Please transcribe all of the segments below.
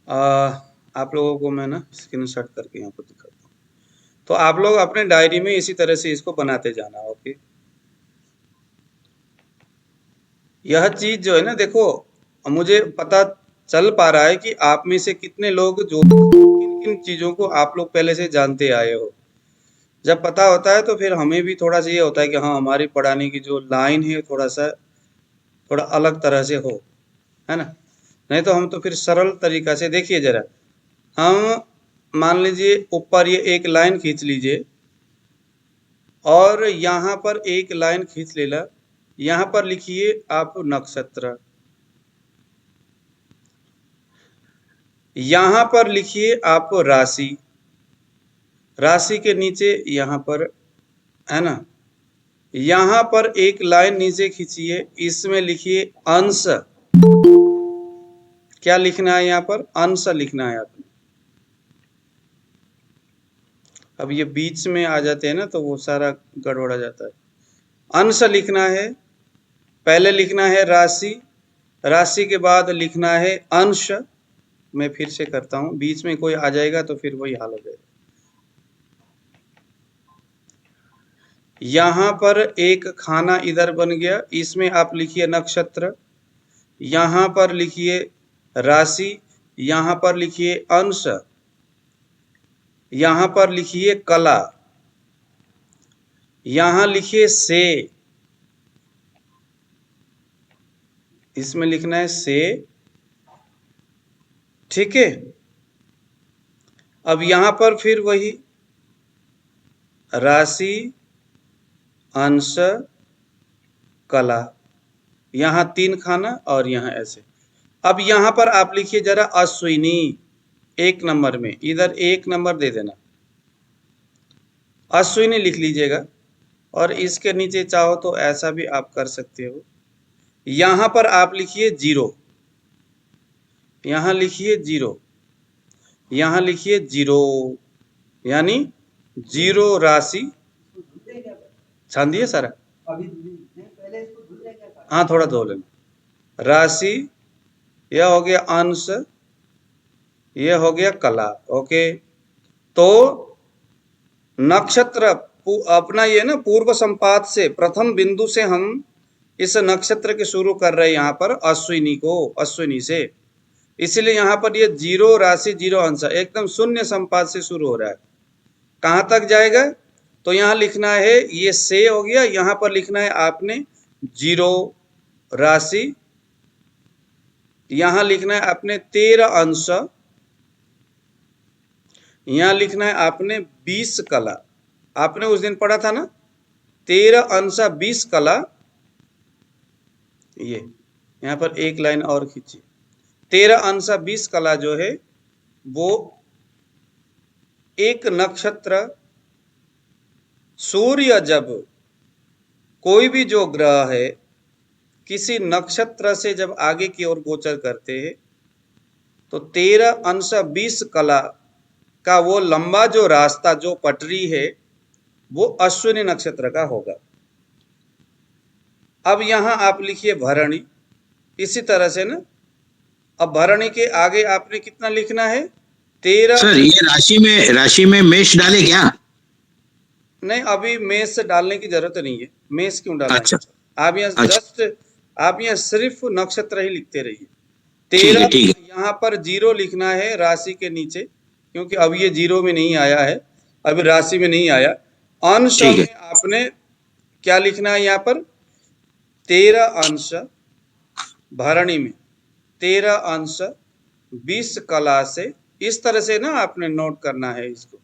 आप लोगों को मैं ना स्क्रीनशॉट करके यहाँ पर दिखाता हूँ। तो आप लोग अपने डायरी में इसी तरह से इसको बनाते जाना। ओके, यह चीज जो है ना, देखो मुझे पता चल पा रहा है कि आप में से कितने लोग जो किन किन चीजों को आप लोग पहले से जानते आए हो। जब पता होता है तो फिर हमें भी थोड़ा सा ये होता है कि हाँ, हमारी पढ़ाने की जो लाइन है थोड़ा अलग तरह से हो, है ना। नहीं तो हम तो फिर सरल तरीका से, देखिए जरा, हम मान लीजिए ऊपर ये एक लाइन खींच लीजिए और यहाँ पर एक लाइन खींच लेला, यहाँ पर लिखिए आप नक्षत्र, यहाँ पर लिखिए आप राशि, राशि के नीचे यहाँ पर, है ना, यहाँ पर एक लाइन नीचे खींचिए, इसमें लिखिए अंश। क्या लिखना है यहाँ पर? अंश लिखना है आपने। अब ये बीच में आ जाते हैं ना तो वो सारा गड़बड़ा जाता है। अंश लिखना है, पहले लिखना है राशि, राशि के बाद लिखना है अंश। मैं फिर से करता हूं, बीच में कोई आ जाएगा तो फिर वही हाल हो जाएगा। यहां पर एक खाना इधर बन गया, इसमें आप लिखिए नक्षत्र, यहां पर लिखिए राशि, यहां पर लिखिए अंश, यहां पर लिखिए कला, यहां लिखिए से, इसमें लिखना है से, ठीक है। अब यहां पर फिर वही राशि, अंश, कला, यहां 3 खाना और यहां ऐसे। अब यहां पर आप लिखिए जरा अश्विनी, 1 नंबर में, इधर 1 नंबर दे देना, अश्विनी लिख लीजिएगा। और इसके नीचे चाहो तो ऐसा भी आप कर सकते हो। यहां पर आप लिखिए 0, यहां लिखिए 0, यहां लिखिए 0, यानी 0 राशि। छान दिए सारा? हाँ, थोड़ा धो लेना। राशि, यह हो गया अंश, यह हो गया कला। ओके, तो नक्षत्र अपना ये ना पूर्व संपात से, प्रथम बिंदु से हम इस नक्षत्र के शुरू कर रहे हैं यहाँ पर अश्विनी को, अश्विनी से। इसलिए यहाँ पर ये 0 राशि 0 अंश एकदम शून्य संपात से शुरू हो रहा है। कहाँ तक जाएगा? तो यहाँ लिखना है, ये से हो गया, यहाँ पर लिखना है आपने 0 राशि, यहाँ लिखना है आपने 13 अंश, यहाँ लिखना है आपने 20 कला। आपने उस दिन पढ़ा था ना, 13 अंश 20 कला। ये यहाँ पर एक लाइन और खींचिए, 13 अंश 20 कला जो है वो एक नक्षत्र, सूर्य जब कोई भी जो ग्रह है किसी नक्षत्र से जब आगे की ओर गोचर करते हैं तो 13 अंश 20 कला का वो लंबा जो रास्ता, जो पटरी है, वो अश्विनी नक्षत्र का होगा। अब यहां आप लिखिए भरणी, इसी तरह से ना। अब भरणी के आगे आपने कितना लिखना है? 13। सर ये राशि में मेष डाले क्या? नहीं, अभी मेष डालने की जरूरत नहीं है। मेष क्यों डालना? अच्छा, आप यहाँ अच्छा, जस्ट, आप यहाँ सिर्फ नक्षत्र ही लिखते रहिए। 13 यहाँ पर 0 लिखना है राशि के नीचे, क्योंकि अब ये 0 में नहीं आया है, अभी राशि में नहीं आया। अंश में आपने क्या लिखना है? यहाँ पर 13 अंश, भरणी में 13 अंश 20 कला से, इस तरह से ना आपने नोट करना है इसको।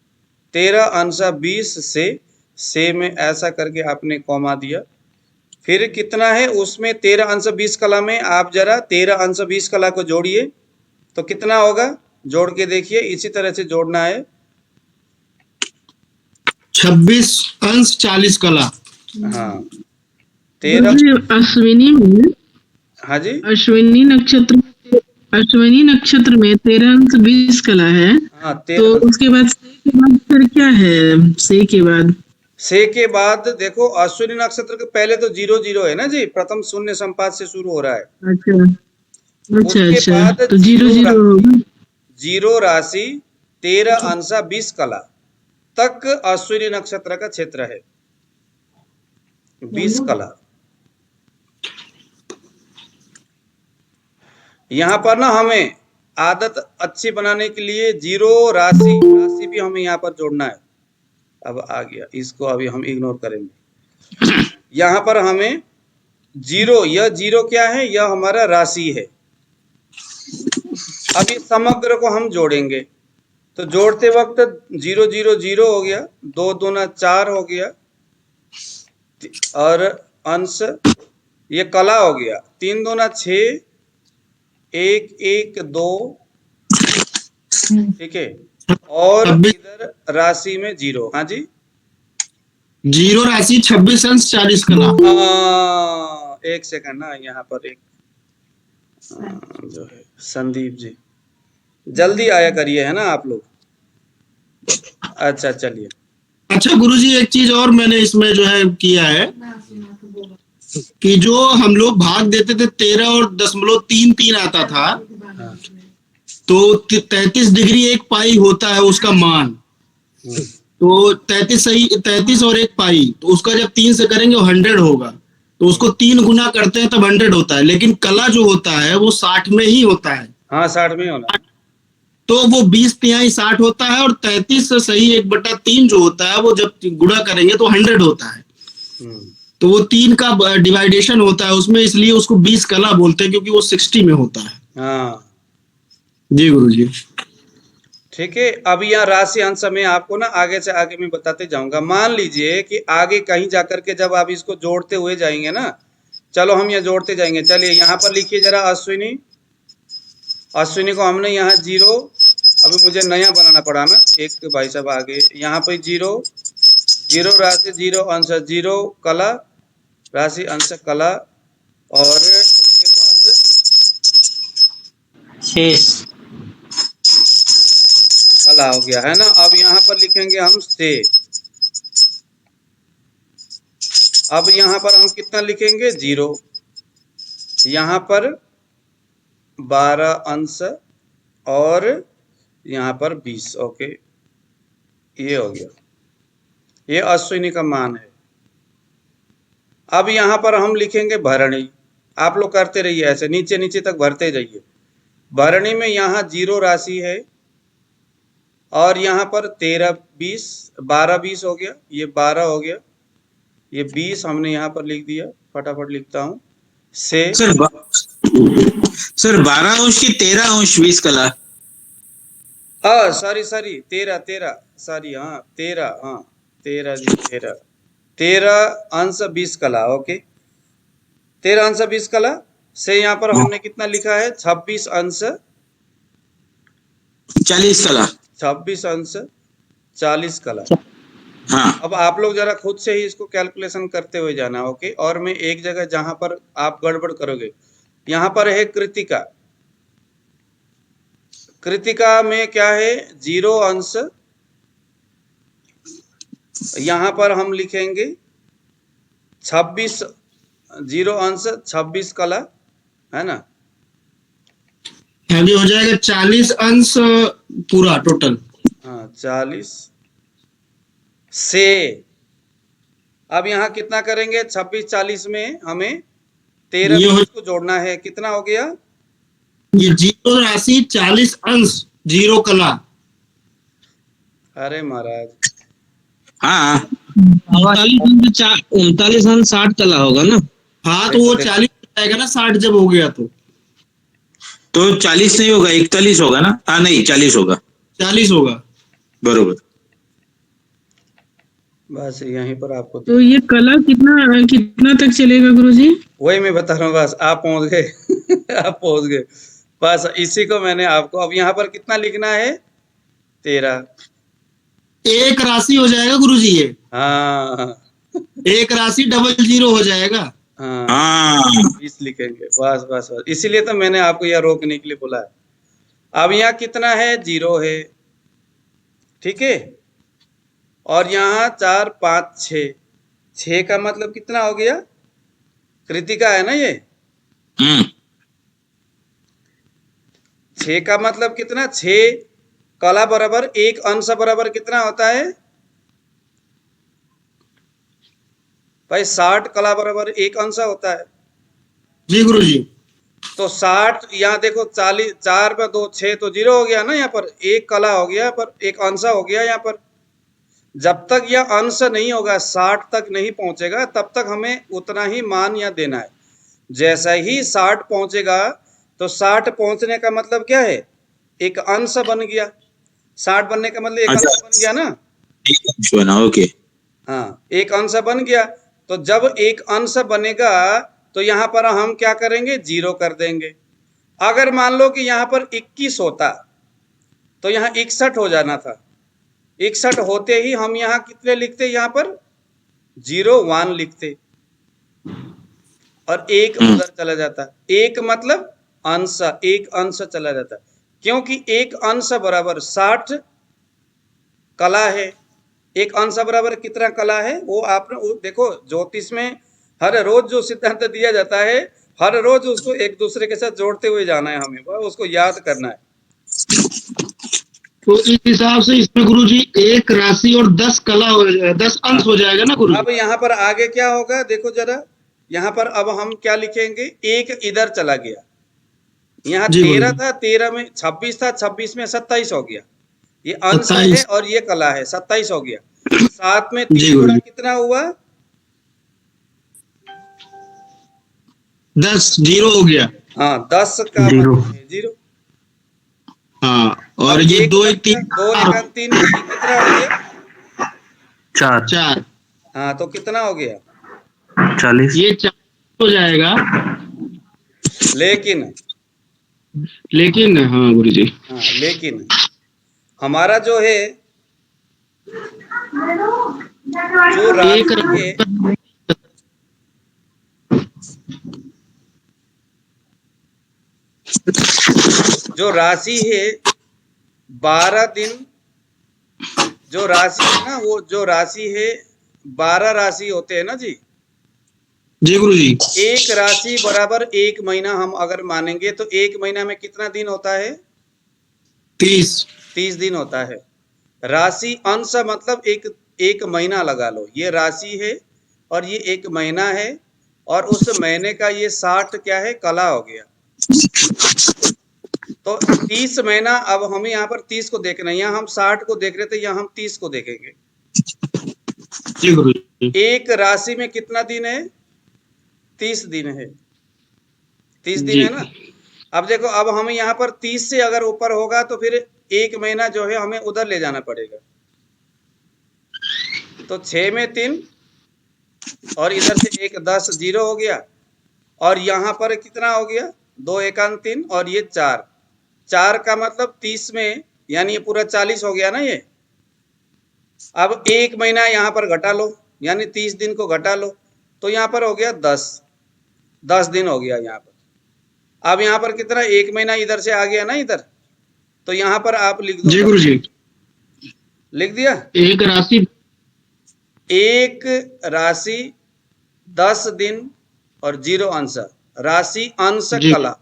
13 अंश 20 से में ऐसा करके आपने कॉमा दिया। फिर कितना है उसमें? 13 अंश 20 कला में आप जरा 13 अंश 20 कला को जोड़िए तो कितना होगा? जोड़ के देखिए, इसी तरह से जोड़ना है। 26 अंश 40 कला। हाँ, 13 अश्विनी में, हाँ जी, अश्विनी नक्षत्र में 13 अंश 20 कला है। हाँ, तो उसके बाद से के बाद फिर क्या है? से के बाद देखो, अश्विनी नक्षत्र के पहले तो 0 है ना जी, प्रथम शून्य संपात से शुरू हो रहा है। अच्छा, उसके बाद तो 0 0 होगा। जीरो राशि 13 अंश 20 कला तक अश्विनी नक्षत्र का क्षेत्र है। 20 कला। यहाँ पर ना हमें आदत अच्छी बनाने के लिए जीरो राशि भी हमें यहाँ पर जोड़ना है। अब आ गया, इसको अभी हम इग्नोर करेंगे। यहाँ पर हमें जीरो, यह जीरो क्या है, यह हमारा राशि है। अब इस समग्र को हम जोड़ेंगे, तो जोड़ते वक्त 0 0 0 हो गया, 2 दूना 4 हो गया, और अंश ये कला हो गया, 3 दूना 6, 1 1 2, ठीक है। और इधर राशि में जीरो। हाँ जी, जीरो राशि 26 अंश 40 कला। एक सेकंड ना, यहाँ पर एक जो है संदीप जी, जल्दी आया करिए, है ना आप लोग। अच्छा चलिए। अच्छा गुरुजी, एक चीज और मैंने इसमें जो है किया है कि जो हम लोग भाग देते थे 13 और 0.33 आता था, हाँ, तो 33 डिग्री 1 पाई होता है उसका मान। तो 33 सही, 33 और 1 पाई, तो उसका जब 3 से करेंगे वो 100 होगा। तो उसको 3 गुना करते हैं तब 100 होता है, लेकिन कला जो होता है वो 60 में ही होता है। हाँ 60 में होना। तो वो 20 तिहाई 60 होता है, और 33 से सही 1/3 जो होता है वो जब गुणा करेंगे तो 100 होता है। तो वो 3 का डिवाइडेशन होता है उसमें, इसलिए उसको 20 कला बोलते हैं, क्योंकि वो 60 में होता है। हाँ जी गुरुजी। ठीक है। अब यहाँ राशि अंश में आपको ना आगे से आगे मैं बताते जाऊंगा। मान लीजिए कि आगे कहीं जाकर के जब आप इसको जोड़ते हुए जाएंगे ना, चलो हम यहाँ जोड़ते जाएंगे। चलिए यहाँ पर लिखिए जरा अश्विनी। अश्विनी को हमने यहाँ जीरो, अभी मुझे नया बनाना पड़ा ना, एक भाई साहब आगे, यहाँ पे जीरो, जीरो राशि, जीरो अंश, जीरो कला राशि अंश कला, और उसके बाद शेष कला हो गया, है ना। अब यहाँ पर लिखेंगे हम से। अब यहाँ पर हम कितना लिखेंगे, जीरो, यहाँ पर 12 अंश, और यहाँ पर 20। ओके, ये हो गया, ये अश्विनी का मान है। अब यहाँ पर हम लिखेंगे भरणी। आप लोग करते रहिए ऐसे, नीचे नीचे तक भरते जाइए। भरणी में यहाँ जीरो राशि है, और यहाँ पर 13 20 12 20 हो गया, ये 12 हो गया, ये 20 हमने यहाँ पर लिख दिया। फटाफट लिखता हूँ से। सर 12 अंश की 13 अंश 20 कला। सॉरी 13 सॉरी, हाँ 13, हाँ 13 जी, 13 अंश 20 कला। ओके, 13 अंश 20 कला से यहाँ पर हमने कितना लिखा है, 26 अंश 40 कला। 26 अंश 40 कला। हाँ अब आप लोग जरा खुद से ही इसको कैलकुलेशन करते हुए जाना। ओके, और मैं एक जगह जहां पर आप गड़बड़ करोगे, यहाँ पर है कृतिका। कृतिका में क्या है, जीरो अंश, यहाँ पर हम लिखेंगे 26, जीरो अंश 26 कला, है ना। आगे हो जाएगा 40 अंश पूरा टोटल। हाँ 40 से। अब यहाँ कितना करेंगे, 26 40 में हमें 13 ये 20 को जोड़ना है। कितना हो गया, ये जीरो राशि 40 अंश जीरो कला। अरे महाराज, हाँ 39 अंश 60 कला होगा ना। हाँ तो वो 40 आएगा ना, 60 जब हो गया तो 40 नहीं होगा, 41 होगा ना। हाँ नहीं 40 होगा, 40 होगा। बरोबर। बस यहीं पर आपको तो ये कला कितना कितना तक चलेगा गुरुजी? वही मैं बता रहा हूँ, बस आप पहुंच गए। आप पहुंच गए, बस इसी को मैंने आपको। अब यहाँ पर कितना लिखना है, 13। एक राशि हो जाएगा गुरुजी ये। हाँ एक राशि डबल जीरो हो जाएगा। हाँ, हाँ 20 लिखेंगे, बस बस बस, इसीलिए तो मैंने आपको यह रोकने के लिए बोला है। अब यहाँ कितना है, जीरो है, ठीक है। और यहाँ 4 5 6, 6 का मतलब कितना हो गया, कृतिका है ना ये। 6 का मतलब कितना, 6 कला बराबर 1 अंश बराबर कितना होता है भाई, 60 कला बराबर 1 अंश होता है। जी गुरुजी। तो 60 यहाँ देखो 40, 4 में 2 6 तो 0 हो गया ना, यहाँ पर 1 कला हो गया, पर 1 अंश हो गया यहाँ पर। जब तक यह अंश नहीं होगा, 60 तक नहीं पहुंचेगा, तब तक हमें उतना ही मान यहाँ देना है। जैसा ही 60 पहुंचेगा, तो 60 पहुंचने का मतलब क्या है, एक अंश बन गया। 60 बनने का मतलब एक अच्छा। अंश बन गया ना। एक अंश बना, ओके। हाँ, एक अंश बन गया। तो जब एक अंश बनेगा तो यहाँ पर हम क्या करेंगे, 0 कर देंगे। अगर मान लो कि यहाँ पर 21 होता तो यहाँ 61 हो जाना था। 61 होते ही हम यहाँ कितने लिखते, यहाँ पर 0 1 लिखते और 1 उधर चला जाता। 1 मतलब अंश, 1 अंश चला जाता, क्योंकि 1 अंश बराबर 60 कला है। 1 अंश बराबर कितना कला है, वो आपने वो देखो, ज्योतिष में हर रोज जो सिद्धांत दिया जाता है, हर रोज उसको एक दूसरे के साथ जोड़ते हुए जाना है, हमें उसको याद करना है। तो इस हिसाब से इसमें गुरुजी 1 राशि और 10 कला 10 अंश हो जाएगा ना गुरुजी। अब यहाँ पर आगे क्या होगा, देखो जरा, यहाँ पर अब हम क्या लिखेंगे, 1 इधर चला गया। यहाँ जी 13 गुरुजी। था, 13 में 26 था, 26 में 27 हो गया। ये अंश है 27। और ये कला है, 27 हो गया। 7 में जी 3 गुणा गुरुजी। कितना हुआ, 10 0 हो गया। हाँ 10 का 0। मतलब है 0। हाँ, और अब ये 2 बच 1 गया, 3 2 1 3 ये कितना हो गया, 4। हाँ तो कितना हो गया, 40। ये 4 हो जाएगा। लेकिन लेकिन हाँ गुरुजी। हाँ लेकिन हमारा जो है, जो एक राशि है, जो राशि है 12 दिन, जो राशि है ना, वो जो राशि है 12 राशि होते हैं ना जी। जी गुरुजी। एक राशि बराबर 1 महीना हम अगर मानेंगे तो 1 महीना में कितना दिन होता है, 30 दिन होता है। राशि अंश मतलब एक महीना लगा लो, ये राशि है और ये 1 महीना है, और उस महीने का ये 60 क्या है, कला हो गया। तो 30 महीना, अब हमें यहाँ पर 30 को देखना है, यहाँ हम 60 को देख रहे थे, यहाँ हम 30 को देखेंगे। जी गुरुजी। एक राशि में कितना दिन है, 30 दिन है, 30 दिन जी। है ना। अब देखो, अब हमें यहाँ पर 30 से अगर ऊपर होगा तो फिर 1 महीना जो है हमें उधर ले जाना पड़ेगा। तो 6 में 3 और इधर से 1 10 0 हो गया, और यहाँ पर कितना हो गया, 2 1 3 और ये 4 4 का मतलब 30 में, यानी ये पूरा 40 हो गया ना ये। अब 1 महीना यहाँ पर घटा लो, यानी 30 दिन को घटा लो, तो यहाँ पर हो गया 10 दिन हो गया यहाँ पर। अब यहाँ पर कितना, 1 महीना इधर से आ गया ना इधर, तो यहाँ पर आप लिख दो। जी गुरुजी। लिख दिया। एक राशि 10 दिन और 0 अंश, राशि अंश जी। कला,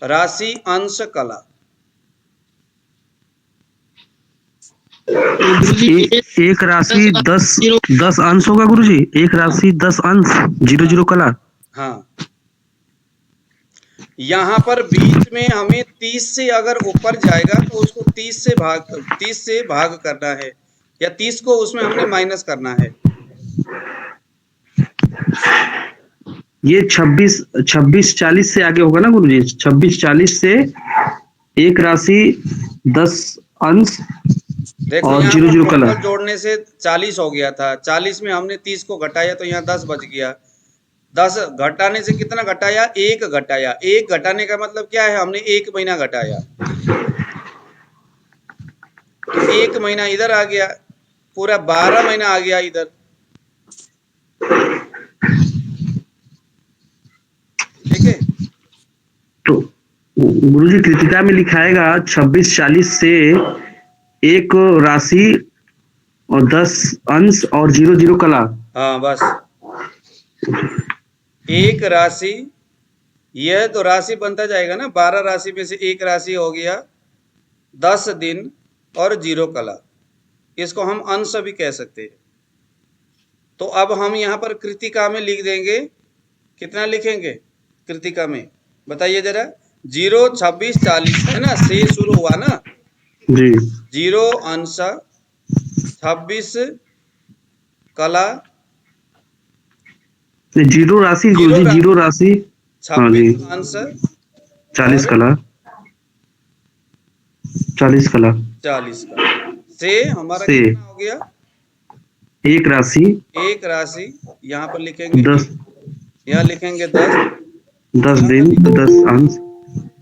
राशि अंश कला। एक राशि 10 अंश होगा गुरुजी, एक राशि 10 अंश 0 0 कला। हाँ, यहाँ पर बीच में हमें 30 से अगर ऊपर जाएगा तो उसको 30 से भाग करना है, या 30 को उसमें हमने माइनस करना है। ये 26 40 से आगे होगा ना गुरुजी, 26 40 से एक राशि 10 अंश देखो और यहाँ 0 पर 0 कला। टोटल जोड़ने से 40 हो गया था, 40 में हमने 30 को घटाया तो यहाँ 10 बच गया। 10 घटाने से कितना घटाया, 1 घटाया। 1 घटाने का मतलब क्या है, हमने 1 महीना घटाया, तो 1 महीना इधर आ गया, पूरा 12 महीना आ गया इधर। ठीक है। तो गुरुजी कृतिका में लिखाएगा 26 40 से एक राशि और 10 अंश और 0 0 कला। हाँ बस, एक राशि यह तो राशि बनता जाएगा ना, 12 राशि में से एक राशि हो गया 10 दिन और 0 कला, इसको हम अंश भी कह सकते हैं। तो अब हम यहाँ पर कृतिका में लिख देंगे, कितना लिखेंगे कृतिका में बताइए जरा, 0 26 40 है ना, से शुरू हुआ ना, जी 0 अंश 26 कला, जीरो राशि गुरुजी, जीरो राशि, हाँ जी, 26 अंश 40 कला, 40 कला 40 कला से हमारा से कितना हो गया, एक राशि, एक राशि, यहाँ पर लिखेंगे 10 यहाँ लिखेंगे 10 10 दिन 10 अंश,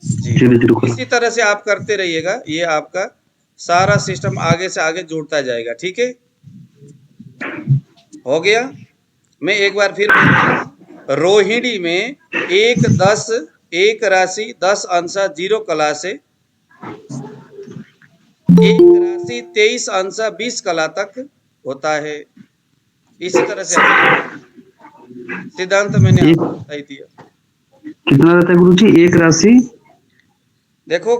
जी। 0 कला। इसी तरह से आप करते रहिएगा, ये आपका सारा सिस्टम आगे से आगे जुड़ता जाएगा, ठीक है। हो गया। मैं एक बार फिर रोहिणी में 1 10 एक राशि 10 अंश 0 कला से एक राशि 23 अंश 20 कला तक होता है। इसी तरह से सिद्धांत मैंने आपको बता ही दिया। कितना रहता है गुरुजी एक राशि? देखो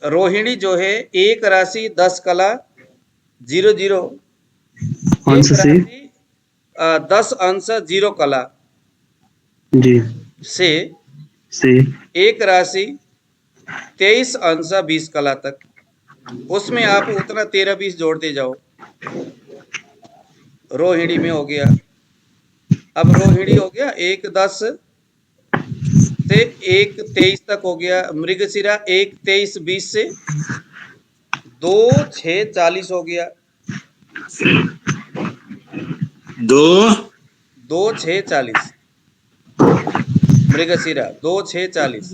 रोहिणी जो है एक राशि 10 कला 0 0 अंश से 10 अंश 0 कला जी से एक राशि 23 अंश 20 कला तक, उसमें आप उतना 13 20 जोड़ते जाओ। रोहिणी में हो गया। अब रोहिणी हो गया 1 10 से 1 23 तक हो गया। मृगशिरा 1 23 20 से 2 6 40 हो गया। 2 6 40 मृगशिरा 2 6 40।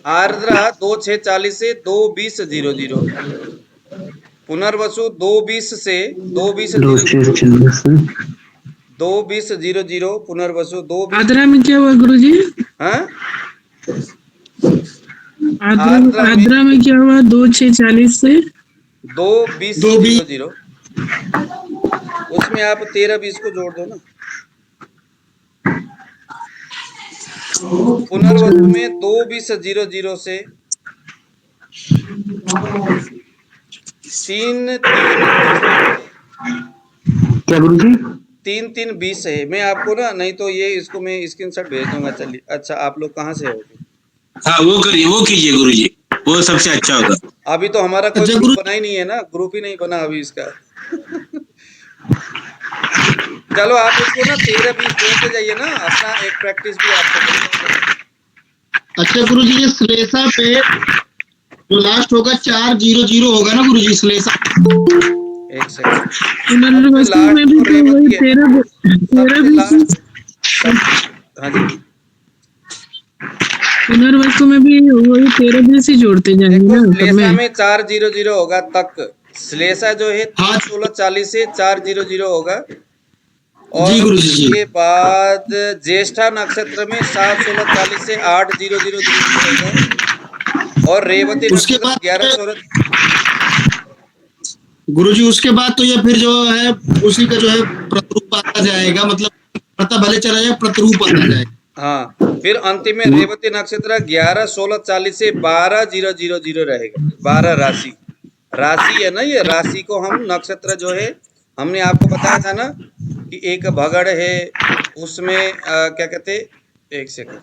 आर्द्रा 2 6 40 से 2 20 0 0। पुनर्वसु 2 20 से 2 20 0 0 0। पुनर्वसु 2 आद्रा में क्या हुआ गुरुजी? हाँ आद्रा में क्या हुआ? 2 6 40 से 2 20 0 0। उसमें आप 13 20 को जोड़ दो ना। पुनर्वसु में 2 20 0 0 से 3 क्या गुरुजी? 3 3 20 है। मैं आपको ना, नहीं तो ये इसको मैं स्क्रीनशॉट भेज दूंगा। चलिए अच्छा, आप लोग कहाँ से हो? हाँ वो करिए, वो कीजिए गुरुजी, वो सबसे अच्छा होगा। अभी तो हमारा कोई ग्रुप बना ही नहीं है ना, ग्रुप ही नहीं बना अभी इसका। चलो आप इसको ना 13 20 जोड़ते जाइए ना, अपना एक प्रैक्टिस भी आपको। अच्छा गुरुजी, ये श्लेषा पे जो लास्ट होगा 4 0 0 होगा ना गुरुजी श्लेषा? एक सेकंड। पुनर्वसु में भी तो वही 13 हाँ जी, पुनर्वसु में भी वही 13 20 ही जोड़ते जाएंगे देखो ना। श्लेषा में 4 0 0 होगा तक। श्लेषा जो है 3 16 40 से 4 0 0 होगा। और उसके बाद ज्येष्ठा नक्षत्र में 7 16 40 से 8 0 0 0 होगा। और रेवती नक्षत्र 11 16। गुरुजी उसके बाद तो ये फिर जो है उसी का जो है प्रतिरूप आता जाएगा, मतलब पता भले चला जाए प्रतिरूप आता जाएगा। हाँ, फिर अंतिम में रेवती नक्षत्र 11 16 40 से 12 0 0 0 रहेगा। 12 राशि है ना, ये राशि को हम नक्षत्र जो है, हमने आपको बताया था ना कि एक भगड़ है, उसमें क्या कहते, एक सेकंड,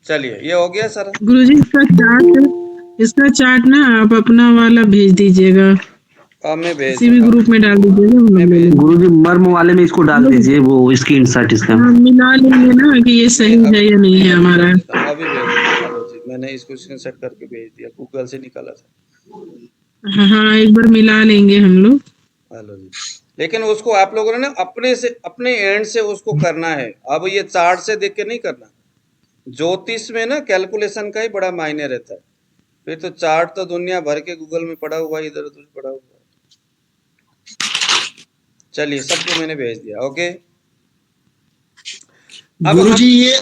चलिए ये हो गया सारा। गुरुजी इसका चार्ट ना आप अपना वाला भेज दीजिएगा, मैं भेज किसी भी ग्रुप में डाल दीजिएगा। गुरुजी मर्म वाले में इसको डाल दीजिए, वो स्क्रीनशॉट इसका मिला लेंगे ना कि ये सही है या नहीं है हमारा। अभी भेज, मैंने इसको स्क्रीनशॉट करके भेज दिया, गूगल से निकाला था। हाँ एक बार मिला लेंगे हम लोग। हेलो जी। लेकिन उसको आप लोगों ने ना अपने से, अपने एंड से उसको करना है। अब ये चार्ट से देख के नहीं करना। ज्योतिष में ना कैलकुलेशन का ही बड़ा मायने रहता है। फिर तो चार्ट तो दुनिया भर के गूगल में पड़ा हुआ, इधर उधर पड़ा हुआ। चलिए सबको मैंने भेज दिया। ओके, अब गुरुजी ये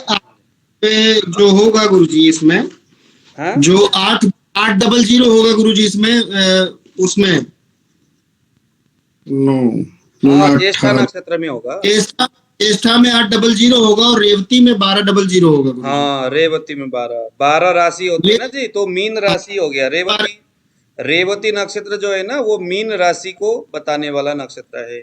जो होगा गुरुजी इसमें, हाँ? जो 8 8 0 होगा गुरुजी इसमें, उसमें ज्येष्ठा नक्षत्र में होगा। ज्येष्ठा में 800 होगा और रेवती में 1200 होगा गुरुजी। हाँ, रेवती में 12 राशि होती है ना जी, तो मीन राशि हो गया रेवती। रेवती नक्षत्र जो है ना वो मीन राशि को बताने वाला नक्षत्र है।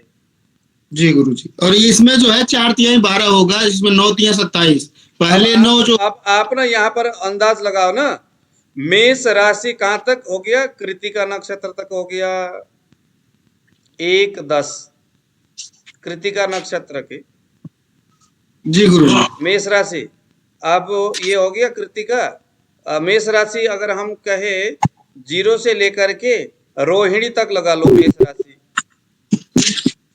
जी गुरुजी। और इसमें जो है 4 तिहाई 12 होगा, इसमें 9 तिहाई 27। पहले 9 जो अब आप ना यहाँ पर अंदाज लगाओ ना, मेष राशि कहाँ तक हो गया, कृतिका नक्षत्र तक हो गया 1-10 कृतिका नक्षत्र के। जी गुरुजी। मेष राशि अब ये हो गया कृतिका। मेष राशि अगर हम कहे 0 से लेकर के रोहिणी तक लगा लो मेष राशि।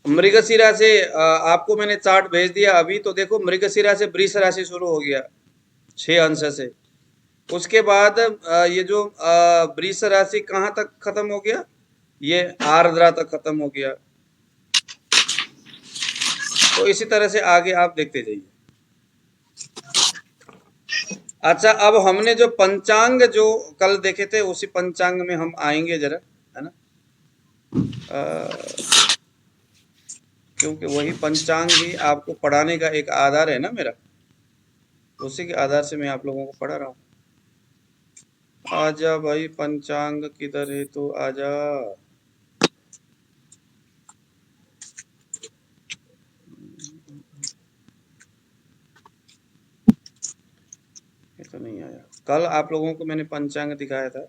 मृगशिरा से आपको मैंने चार्ट भेज दिया अभी, तो देखो मृगशिरा से वृष राशि शुरू हो गया 6 अंश से। उसके बाद ये जो वृष राशि कहाँ तक खत्म हो गया, ये आर्द्रा तक खत्म हो गया। तो इसी तरह से आगे आप देखते जाइए। अच्छा, अब हमने जो पंचांग जो कल देखे थे उसी पंचांग में हम आएंगे जरा, है ना, क्योंकि वही पंचांग ही आपको पढ़ाने का एक आधार है ना मेरा, उसी के आधार से मैं आप लोगों को पढ़ा रहा हूँ। आजा भाई, पंचांग किधर है, तो आजा। ये तो नहीं आया। कल आप लोगों को मैंने पंचांग दिखाया था।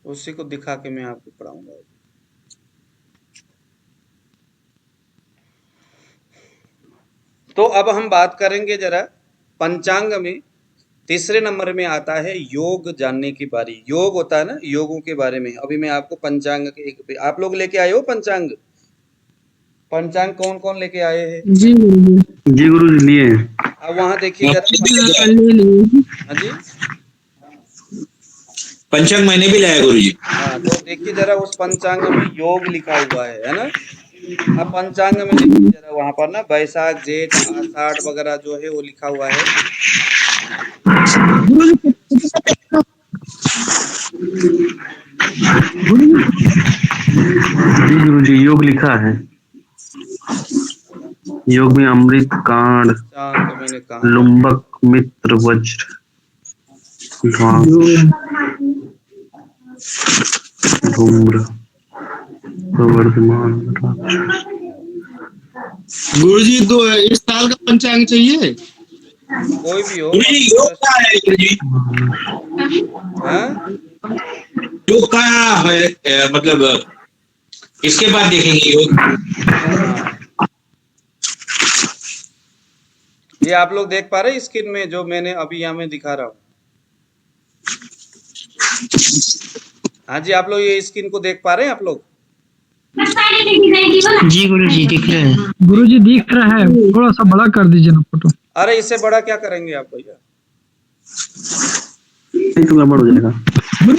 उसी को दिखा के मैं आपको पढ़ाऊंगा। तो अब हम बात करेंगे जरा पंचांग में तीसरे नंबर में आता है योग जानने की बारी। योग होता है ना, योगों के बारे में अभी मैं आपको पंचांग के एक, आप लोग लेके आए हो पंचांग? पंचांग कौन कौन लेके आए हैं? जी गुरुजी। जी गुरुजी लिए। अब वहां देखिए जरा। ले लिए। हाँ जी, पंचांग मैंने भी लाया गुरुजी। हाँ, तो देखिए जरा उस पंचांग में योग लिखा हुआ है ना। अब पंचांग में देखिए जरा वहां पर ना बैसाख जेठ आषाढ़ वगैरह जो है वो लिखा हुआ है। जी गुरुजी, योग लिखा है। योग में अमृत कांड, पंचांग मैंने कहा, लुम्बक, मित्र, वज्र, धूम्र, प्रवर्धमान, राक्षस। गुरुजी तो इस साल का पंचांग चाहिए? कोई भी हो। गुरुजी योग का है गुरुजी, हाँ? योग का है, मतलब इसके बाद देखेंगे योग। हाँ। ये आप लोग देख पा रहे हैं स्क्रीन में जो मैंने अभी यहाँ में दिखा रहा हूँ? हाँ जी, आप लोग ये स्क्रीन को देख पा रहे हैं आप लोग? जी गुरुजी दिख रहे हैं। गुरुजी दिख रहा है, थोड़ा सा बड़ा कर दीजिए ना फोटो। अरे इससे बड़ा क्या करेंगे आप भैया? नहीं तो गड़बड़ हो जाएगा,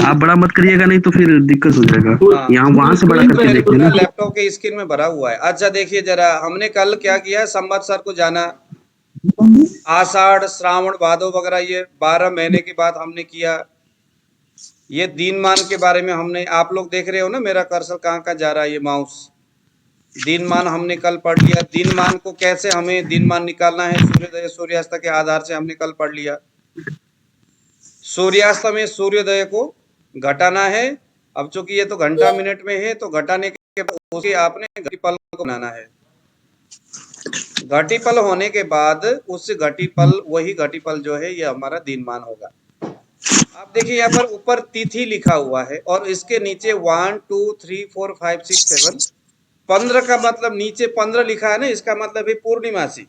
आप बड़ा मत करिएगा, नहीं तो फिर दिक्कत हो जाएगा। हाँ। यहाँ वहां से बड़ा करके देखिए ना। लैपटॉप के स्क्रीन में भरा हुआ है। अच्छा देखिए जरा, हमने कल क्या किया, संवत्सर को जाना, आषाढ़ श्रावण भादो वगैरह ये 12 महीने के बाद हमने किया। ये दिनमान के बारे में हमने, आप लोग देख रहे हो ना मेरा कर्सर कहाँ कहाँ जा रहा है, ये माउस। दिनमान हमने कल पढ़ लिया। दिनमान को कैसे हमें दिनमान निकालना है, सूर्योदय सूर्यास्त के आधार से हमने कल पढ़ लिया। सूर्यास्त में सूर्योदय को घटाना है। अब चूंकि ये तो घंटा मिनट में है, तो घटाने के बाद उसे आपने घटीपल को बनाना है। घटीपल होने के बाद उस घटीपल, वही घटीपल जो है ये हमारा दिनमान होगा। आप देखिए यहाँ पर ऊपर तिथि लिखा हुआ है और इसके नीचे 1 2 3 4 5 6 7 15 का मतलब नीचे 15 लिखा है ना, इसका मतलब है पूर्णिमासी।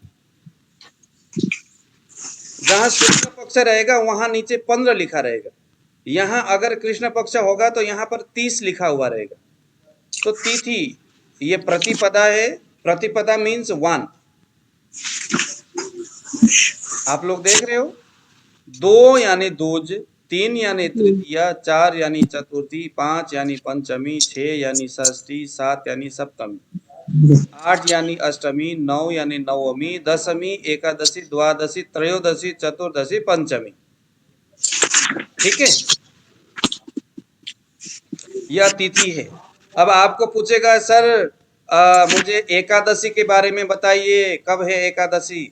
जहां शुक्ल पक्ष रहेगा वहां नीचे 15 लिखा रहेगा। यहाँ अगर कृष्ण पक्ष होगा तो यहाँ पर 30 लिखा हुआ रहेगा। तो तिथि ये प्रतिपदा है। प्रतिपदा मीन्स 1। आप लोग देख रहे हो, 2 यानी दूज, 3 यानी तृतीया, 4 यानी चतुर्थी, 5 यानी पंचमी, 6 यानी षष्ठी, 7 यानी सप्तमी, 8 यानी अष्टमी, 9 यानी नवमी, दशमी, एकादशी, द्वादशी, त्रयोदशी, चतुर्दशी, पंचमी। ठीक है, यह तिथि है। अब आपको पूछेगा सर मुझे एकादशी के बारे में बताइए, कब है एकादशी?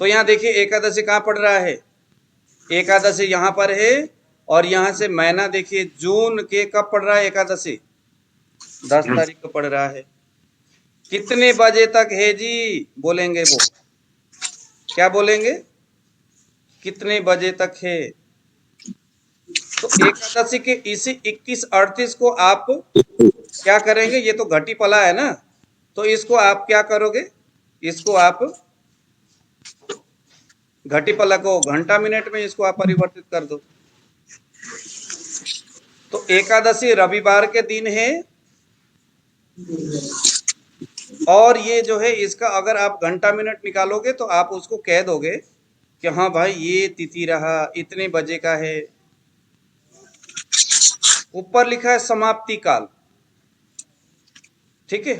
तो यहाँ देखिए एकादशी कहाँ पड़ रहा है, एकादशी यहाँ पर है, और यहाँ से महीना देखिए जून के कब पड़ रहा है एकादशी, 10 तारीख को पड़ रहा है। कितने बजे तक है जी, बोलेंगे वो, क्या बोलेंगे, कितने बजे तक है? तो एकादशी के इसी 21-38 को आप क्या करेंगे, ये तो घटी पला है ना, तो इसको आप क्या करोगे, इसको आप घटी पला को घंटा मिनट में इसको आप परिवर्तित कर दो। तो एकादशी रविवार के दिन है, और ये जो है इसका अगर आप घंटा मिनट निकालोगे तो आप उसको कह दोगे कि हाँ भाई ये तिथि रहा, इतने बजे का है। ऊपर लिखा है समाप्ति काल, ठीक है,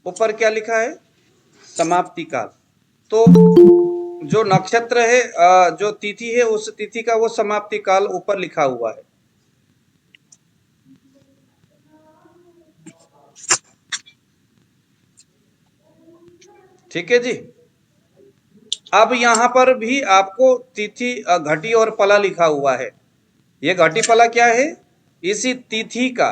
ऊपर क्या लिखा है, समाप्ति काल। तो जो नक्षत्र है, जो तिथि है, उस तिथि का वो समाप्ति काल ऊपर लिखा हुआ है। ठीक है जी। अब यहां पर भी आपको तिथि घटी और पला लिखा हुआ है। ये घटी पला क्या है, इसी तिथि का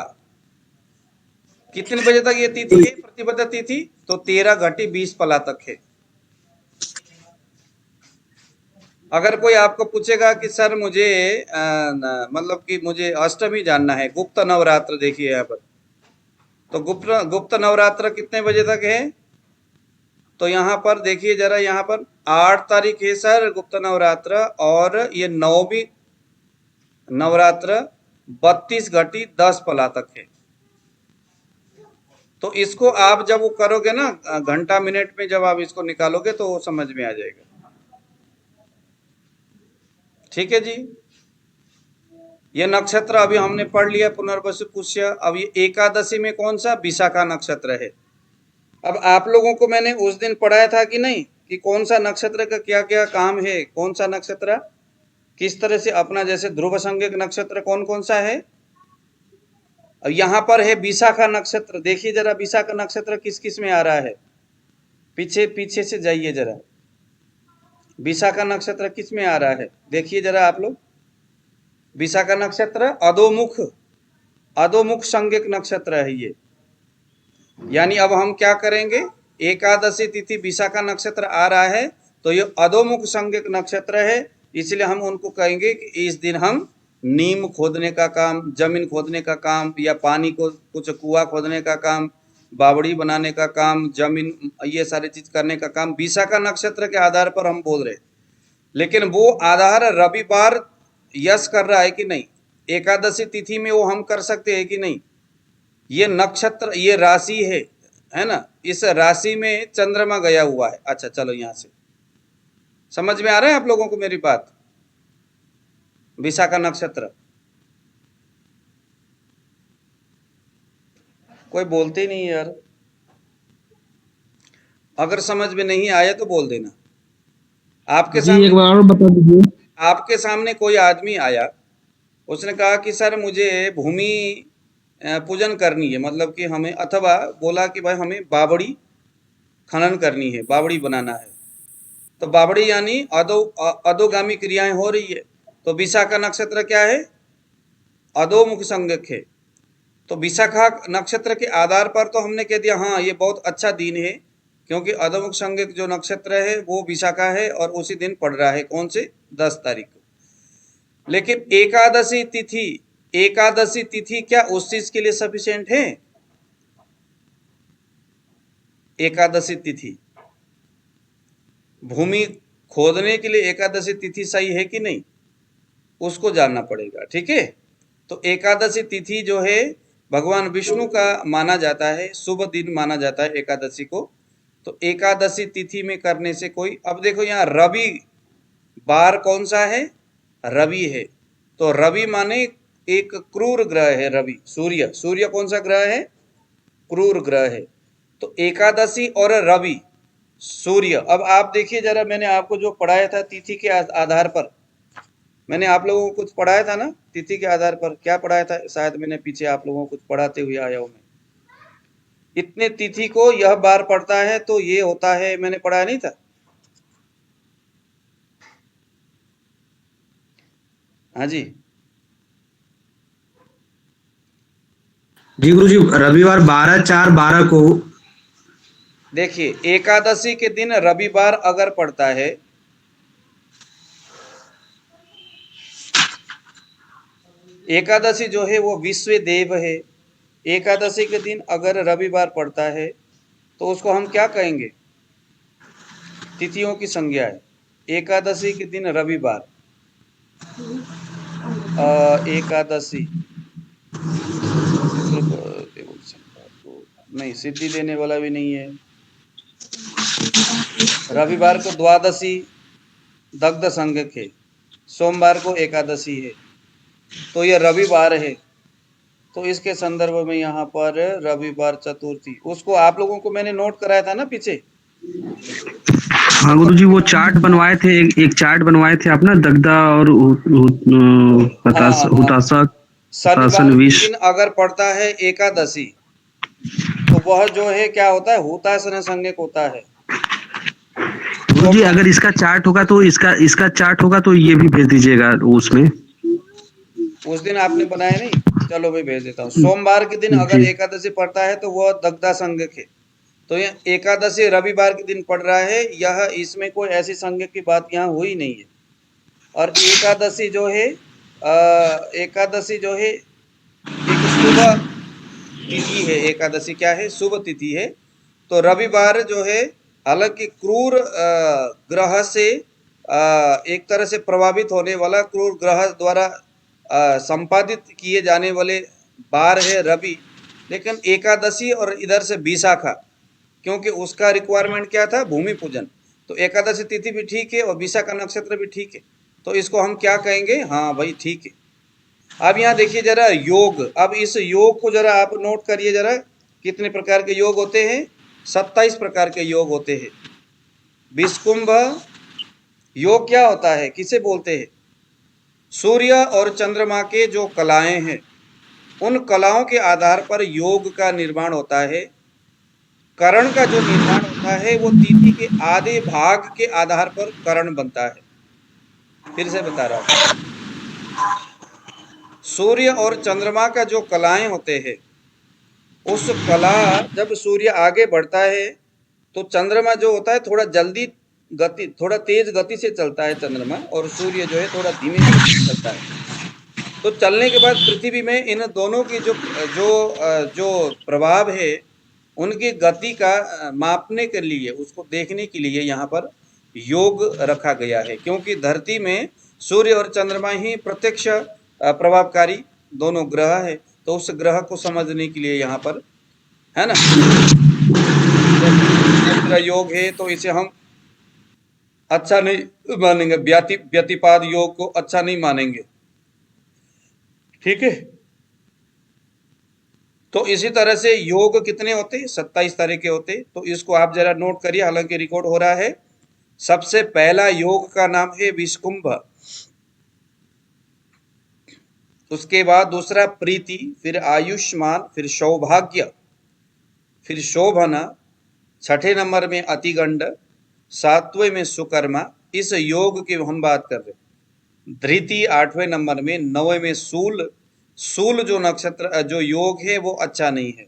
कितने बजे तक ये तिथि है, प्रतिबद्ध तिथि, तो 13 घटी 20 पला तक है। अगर कोई आपको पूछेगा कि सर मुझे मतलब कि मुझे अष्टमी जानना है, गुप्त नवरात्र, देखिए यहाँ पर, तो गुप्त नवरात्र कितने बजे तक है, तो यहाँ पर देखिए जरा, यहाँ पर 8 तारीख है सर गुप्त नवरात्र, और ये 9वीं नवरात्र 32 घटी 10 पला तक है। तो इसको आप जब वो करोगे ना घंटा मिनट में, जब आप इसको निकालोगे तो वो समझ में आ जाएगा। ठीक है जी। ये नक्षत्र अभी हमने पढ़ लिया, पुनर्वसु पुष्य। अब ये एकादशी में कौन सा, विशाखा नक्षत्र है। अब आप लोगों को मैंने उस दिन पढ़ाया था कि नहीं, कि कौन सा नक्षत्र का क्या क्या काम है, कौन सा नक्षत्र किस तरह से अपना, जैसे ध्रुव संज्ञक नक्षत्र कौन कौन सा है। अब यहाँ पर है विशाखा नक्षत्र, देखिए जरा विशाखा नक्षत्र किस किस में आ रहा है, पीछे पीछे से जाइए जरा, विशाखा नक्षत्र किस में आ रहा है, देखिए जरा आप लोग। विशाखा नक्षत्र अधोमुख संज्ञक नक्षत्र है ये। यानी अब हम क्या करेंगे, एकादशी तिथि विशाखा नक्षत्र आ रहा है, तो ये अधोमुख संज्ञक नक्षत्र है, इसलिए हम उनको कहेंगे कि इस दिन हम नीम खोदने का काम, जमीन खोदने का काम, या पानी को कुछ कुआं खोदने का काम, बावड़ी बनाने का काम, जमीन, ये सारी चीज करने का काम विशाखा नक्षत्र के आधार पर हम बोल रहे। लेकिन वो आधार रविवार यश कर रहा है कि नहीं, एकादशी तिथि में वो हम कर सकते हैं कि नहीं। ये नक्षत्र, ये राशि है ना, इस राशि में चंद्रमा गया हुआ है। अच्छा चलो यहाँ से समझ में आ रहा है आप लोगों को मेरी बात। विशाखा नक्षत्र, कोई बोलते ही नहीं यार, अगर समझ में नहीं आया तो बोल देना। आपके जी एक बार और बता दीजिए। आपके सामने कोई आदमी आया, उसने कहा कि सर मुझे भूमि पूजन करनी है, मतलब कि हमें, अथवा बोला कि भाई हमें बावड़ी खनन करनी है, बावड़ी बनाना है। तो बावड़ी यानी अधोगामी क्रियाएं हो रही है। तो विशाखा नक्षत्र क्या है, अधोमुख संज्ञक है। तो विशाखा नक्षत्र के आधार पर तो हमने कह दिया हाँ ये बहुत अच्छा दिन है, क्योंकि अधोमुख संज्ञक जो नक्षत्र है वो विशाखा है, और उसी दिन पड़ रहा है, कौन से, 10 तारीख को। लेकिन एकादशी तिथि क्या उस चीज के लिए सफिशिएंट है? एकादशी तिथि भूमि खोदने के लिए एकादशी तिथि सही है कि नहीं, उसको जानना पड़ेगा। ठीक है। तो एकादशी तिथि जो है भगवान विष्णु का माना जाता है, शुभ दिन माना जाता है एकादशी को। तो एकादशी तिथि में करने से कोई, अब देखो यहाँ रवि बार कौन सा है, रवि है। तो रवि माने एक क्रूर ग्रह है, रवि, सूर्य कौन सा ग्रह है, क्रूर ग्रह है। तो एकादशी और रवि, सूर्य। अब आप देखिए जरा, मैंने आपको जो पढ़ाया था तिथि के आधार पर, मैंने आप लोगों को कुछ पढ़ाया था ना तिथि के आधार पर, क्या पढ़ाया था? शायद मैंने पीछे आप लोगों को कुछ पढ़ाते हुए आया हूं मैं। इतने तिथि को यह बार पड़ता है तो ये होता है, मैंने पढ़ाया नहीं था? हाँ जी जी गुरुजी, रविवार 12/4/12 को। देखिए, एकादशी के दिन रविवार अगर पड़ता है, एकादशी जो है वो विश्व देव है। एकादशी के दिन अगर रविवार पड़ता है तो उसको हम क्या कहेंगे? तिथियों की संज्ञा है। एकादशी के दिन रविवार, एकादशी नहीं, सिद्धि देने वाला भी नहीं है। रविवार को द्वादशी दग्ध संज्ञक है, सोमवार को एकादशी है, तो यह रविवार है। तो इसके संदर्भ में यहाँ पर रविवार चतुर्थी, उसको आप लोगों को मैंने नोट कराया था ना पीछे। हाँ गुरुजी, वो चार्ट बनवाए थे, एक चार्ट बनवाए थे आप ना, दग्धा और हुताशा शनिवार के विष। दिन अगर पड़ता है एकादशी तो वह जो है क्या होता है? हुतासन संज्ञक होता है। गुरुजी अगर इसका चार्ट होगा तो इसका चार्ट होगा तो ये भी भेज दीजिएगा उसमें। उस दिन आपने बनाया नहीं, चलो मैं भेज देता हूँ। सोमवार के दिन अगर एकादशी पड़ता है तो वह दग्धा संज्ञक है। तो यह एकादशी रविवार के दिन पड़ रहा है, यह इसमें कोई ऐसी संज्ञक की बात यहाँ हुई नहीं है। और एकादशी जो है एकादशी जो है एक शुभ तिथि है। एकादशी क्या है? शुभ तिथि है। तो रविवार जो है, हालांकि क्रूर ग्रह से एक तरह से प्रभावित होने वाला, क्रूर ग्रह द्वारा संपादित किए जाने वाले बार है रवि, लेकिन एकादशी और इधर से विशाखा, क्योंकि उसका रिक्वायरमेंट क्या था? भूमि पूजन। तो एकादशी तिथि भी ठीक है और विशाखा नक्षत्र भी ठीक है, तो इसको हम क्या कहेंगे? हाँ भाई ठीक है। अब यहाँ देखिए जरा योग, अब इस योग को जरा आप नोट करिए जरा, कितने प्रकार के योग होते हैं? 27 प्रकार के योग होते हैं। विषकुंभ योग क्या होता है, किसे बोलते हैं? सूर्य और चंद्रमा के जो कलाएं हैं, उन कलाओं के आधार पर योग का निर्माण होता है। करण का जो निर्माण होता है वो तिथि के आधे भाग के आधार पर करण बनता है। फिर से बता रहा हूं, सूर्य और चंद्रमा का जो कलाएं होते हैं, उस कला, जब सूर्य आगे बढ़ता है तो चंद्रमा जो होता है थोड़ा जल्दी गति, थोड़ा तेज गति से चलता है चंद्रमा, और सूर्य जो है थोड़ा धीमे गति से चलता है। तो चलने के बाद पृथ्वी में इन दोनों की जो जो जो प्रभाव है, उनकी गति का मापने के लिए, उसको देखने के लिए यहाँ पर योग रखा गया है। क्योंकि धरती में सूर्य और चंद्रमा ही प्रत्यक्ष प्रभावकारी दोनों ग्रह है, तो उस ग्रह को समझने के लिए यहाँ पर, है ना, योग है, तो इसे हम अच्छा नहीं मानेंगे, व्यतिपाद योग को अच्छा नहीं मानेंगे। ठीक है, तो इसी तरह से योग कितने होते हैं? 27 तरह के होते हैं। तो इसको आप जरा नोट करिए, हालांकि रिकॉर्ड हो रहा है। सबसे पहला योग का नाम है विषकुंभ, उसके बाद दूसरा प्रीति, फिर आयुष्मान, फिर सौभाग्य, फिर शोभना, छठे नंबर में अतिगंड, सातवें में सुकर्मा। इस योग की हम बात कर रहे हैं। धृति 8वें नंबर में, 9वें में सूल। सूल जो नक्षत्र जो योग है वो अच्छा नहीं है।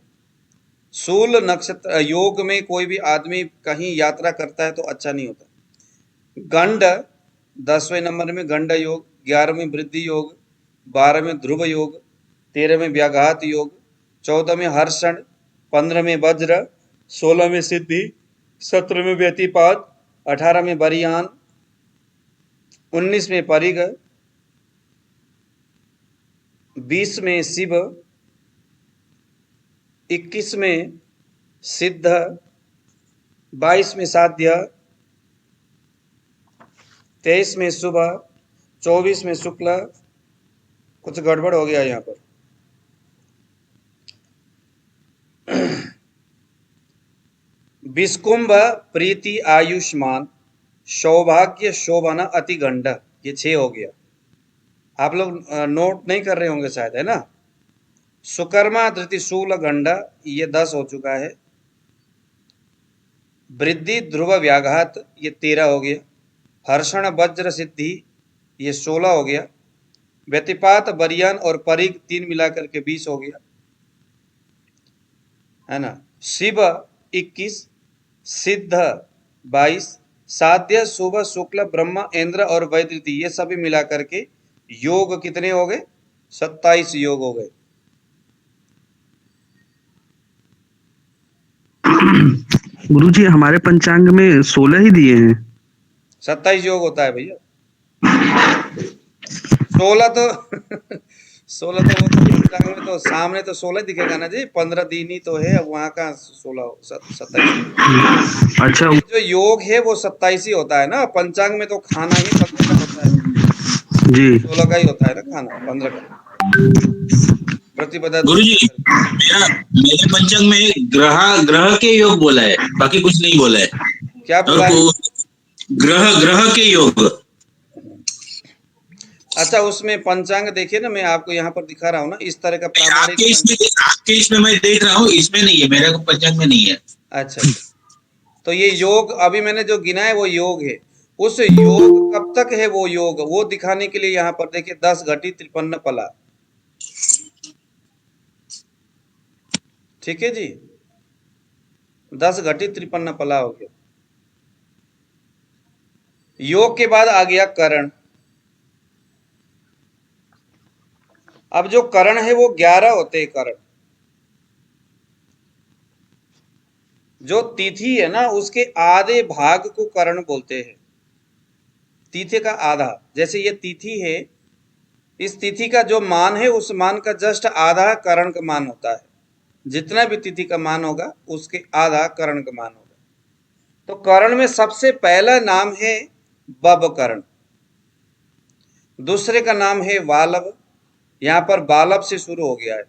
सूल नक्षत्र योग में कोई भी आदमी कहीं यात्रा करता है तो अच्छा नहीं होता। गंड 10वें नंबर में गंड योग, 11वें वृद्धि योग, 12वें ध्रुव योग, 13वें व्याघात योग, 14वें हर्षण, 15वें वज्र, 16वें सिद्धि, 17वें व्यतिपाद, 18वें बरियान, 19वें परिग, 20वें शिव, 21वें सिद्ध, 22वें साध्य, 23वें शुभ, 24वें शुक्ल। कुछ गड़बड़ हो गया यहाँ पर। विषकुंभ, प्रीति, आयुष्मान, सौभाग्य, शोभना, अतिगंड, ये 6 हो गया। आप लोग नोट नहीं कर रहे होंगे शायद, है ना। सुकर्मा धृति शूल गंडा ये 10 हो चुका है। वृद्धि ध्रुव व्याघात ये 13 हो गया। हर्षण वज्र सिद्धि ये 16 हो गया। व्यतिपात बरियान और परिग 3 मिलाकर के 20 हो गया, है ना। शिव 21, सिद्ध 22, साध्य शुभ शुक्ल ब्रह्म इंद्र और वैद्युति ये सभी मिलाकर के योग कितने हो गए? 27 योग हो गए। गुरुजी हमारे पंचांग में 16 ही दिए हैं। 27 योग होता है भैया। 16 तो 16 तो वो तो पंचांग में तो सामने तो 16 दिखेगा ना जी, 15 दिन ही तो है, अब वहां का 27। अच्छा, जो योग है वो 27 ही होता है ना। पंचांग में तो खाना ही 15 का होता है जी 16 का ही होता है ना खाना, 15 का प्रतिपदा। गुरुजी मेरे पंचांग में ग्रह ग्रह के योग बोला है, बाकी कुछ नहीं बोला है। क्या और बोला है? ग्रह ग्रह के योग। अच्छा, उसमें पंचांग देखिए ना, मैं आपको यहाँ पर दिखा रहा हूँ ना, इस तरह का प्रामाणिक आपके इसमें मैं देख रहा हूँ, इसमें नहीं है, मेरे को पंचांग में नहीं है। अच्छा, तो ये योग अभी मैंने जो गिना है वो योग है। उस योग कब तक है वो योग, वो दिखाने के लिए यहाँ पर देखिए 10 घटी 53 पला। ठीक है जी, 10 घटी 53 पला हो गया। योग के बाद आ गया करण। अब जो करण है वो 11 होते हैं करण। जो तिथि है ना उसके आधे भाग को करण बोलते हैं। तिथि का आधा, जैसे ये तिथि है, इस तिथि का जो मान है उस मान का जस्ट आधा करण का मान होता है। जितना भी तिथि का मान होगा उसके आधा करण का मान होगा। तो करण में सबसे पहला नाम है बब करण, दूसरे का नाम है वालव, यहां पर बालव से शुरू हो गया है।